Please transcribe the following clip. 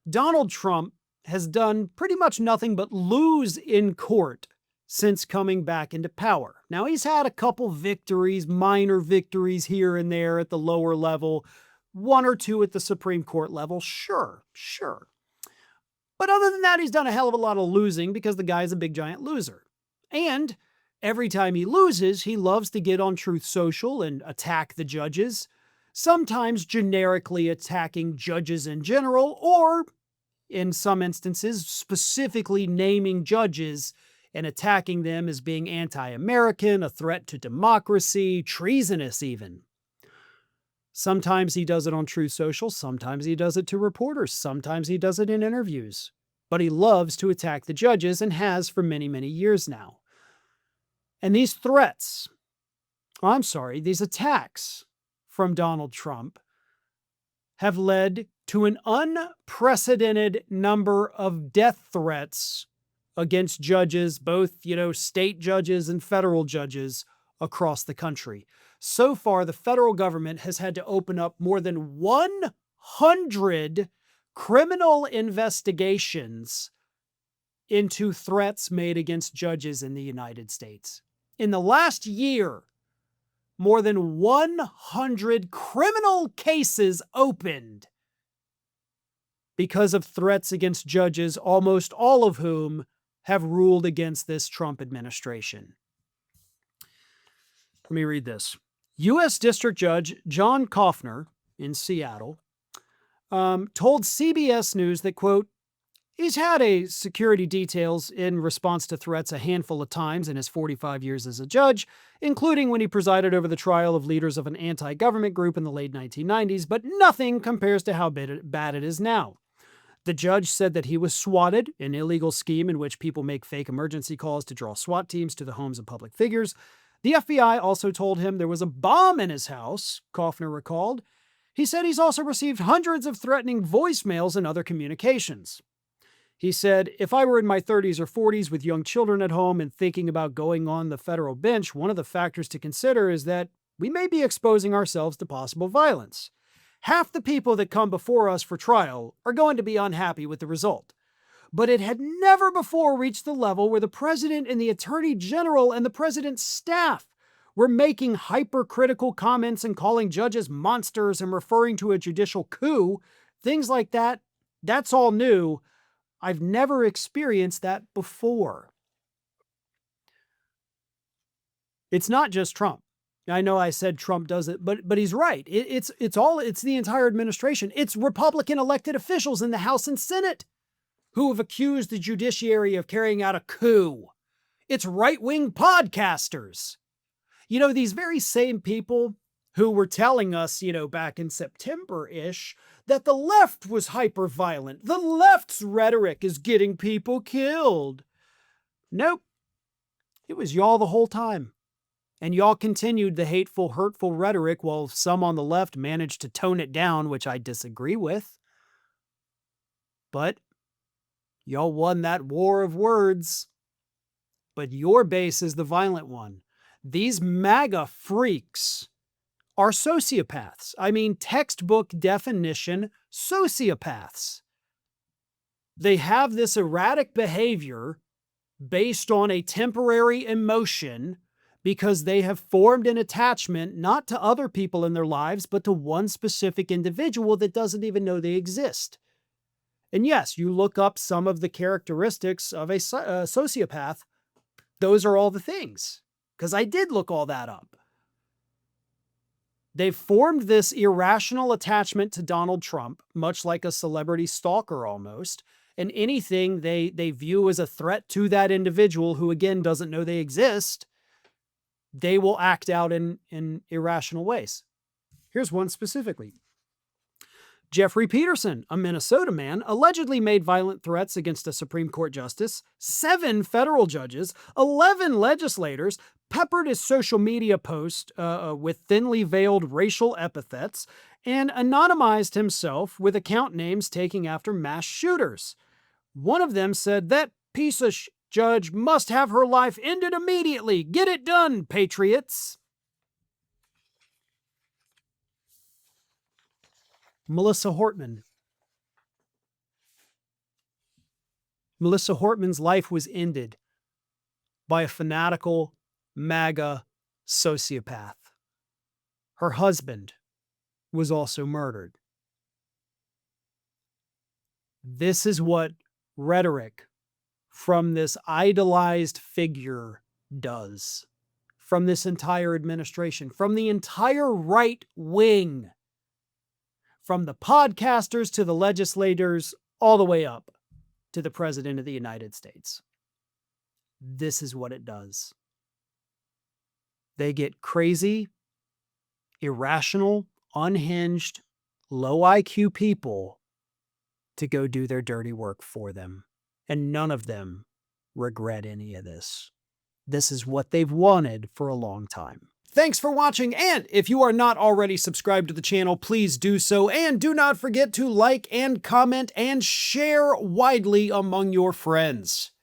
Donald Trump has done pretty much nothing but lose in court since coming back into power. Now, he's had a couple victories, minor victories here and there at the lower level, one or two at the Supreme Court level. Sure. But other than that, he's done a hell of a lot of losing because the guy's a big giant loser. And every time he loses, he loves to get on Truth Social and attack the judges, sometimes generically attacking judges in general, or in some instances, specifically naming judges and attacking them as being anti-American, a threat to democracy, treasonous even. Sometimes he does it on Truth Social, sometimes he does it to reporters, sometimes he does it in interviews. But he loves to attack the judges and has for many, many years now. And these these attacks from Donald Trump have led to an unprecedented number of death threats against judges, both, state judges and federal judges across the country. So far, the federal government has had to open up more than 100 criminal investigations into threats made against judges in the United States. In the last year, more than 100 criminal cases opened because of threats against judges, almost all of whom have ruled against this Trump administration. Let me read this. U.S. District Judge John Kaufner in Seattle told CBS News that, quote, he's had a security details in response to threats a handful of times in his 45 years as a judge, including when he presided over the trial of leaders of an anti-government group in the late 1990s, but nothing compares to how bad it is now. The judge said that he was swatted, an illegal scheme in which people make fake emergency calls to draw SWAT teams to the homes of public figures. The FBI also told him there was a bomb in his house, Kaufner recalled. He said he's also received hundreds of threatening voicemails and other communications. He said, if I were in my 30s or 40s with young children at home and thinking about going on the federal bench, one of the factors to consider is that we may be exposing ourselves to possible violence. Half the people that come before us for trial are going to be unhappy with the result. But it had never before reached the level where the president and the attorney general and the president's staff were making hypercritical comments and calling judges monsters and referring to a judicial coup. Things like that, that's all new. I've never experienced that before. It's not just Trump. I know I said Trump does it, but he's right. It's the entire administration. It's Republican elected officials in the House and Senate who have accused the judiciary of carrying out a coup. It's right-wing podcasters. These very same people who were telling us, back in September-ish, that the left was hyper-violent. The left's rhetoric is getting people killed. Nope. It was y'all the whole time. And y'all continued the hateful, hurtful rhetoric while some on the left managed to tone it down, which I disagree with. But y'all won that war of words. But your base is the violent one. These MAGA freaks are sociopaths. I mean, textbook definition sociopaths. They have this erratic behavior based on a temporary emotion because they have formed an attachment not to other people in their lives, but to one specific individual that doesn't even know they exist. And yes, you look up some of the characteristics of a sociopath. Those are all the things, because I did look all that up. They've formed this irrational attachment to Donald Trump, much like a celebrity stalker almost, and anything they view as a threat to that individual who, again, doesn't know they exist, they will act out in irrational ways. Here's one specifically. Jeffrey Peterson, a Minnesota man, allegedly made violent threats against a Supreme Court justice, 7 federal judges, 11 legislators, peppered his social media post with thinly veiled racial epithets, and anonymized himself with account names taking after mass shooters. One of them said, "That piece of judge must have her life ended immediately. Get it done, patriots." Melissa Hortman. Melissa Hortman's life was ended by a fanatical MAGA sociopath. Her husband was also murdered. This is what rhetoric from this idolized figure does, from this entire administration, from the entire right wing, from the podcasters to the legislators, all the way up to the President of the United States. This is what it does. They get crazy, irrational, unhinged, low IQ people to go do their dirty work for them. And none of them regret any of this. This is what they've wanted for a long time. Thanks for watching, and if you are not already subscribed to the channel, please do so, and do not forget to like and comment and share widely among your friends.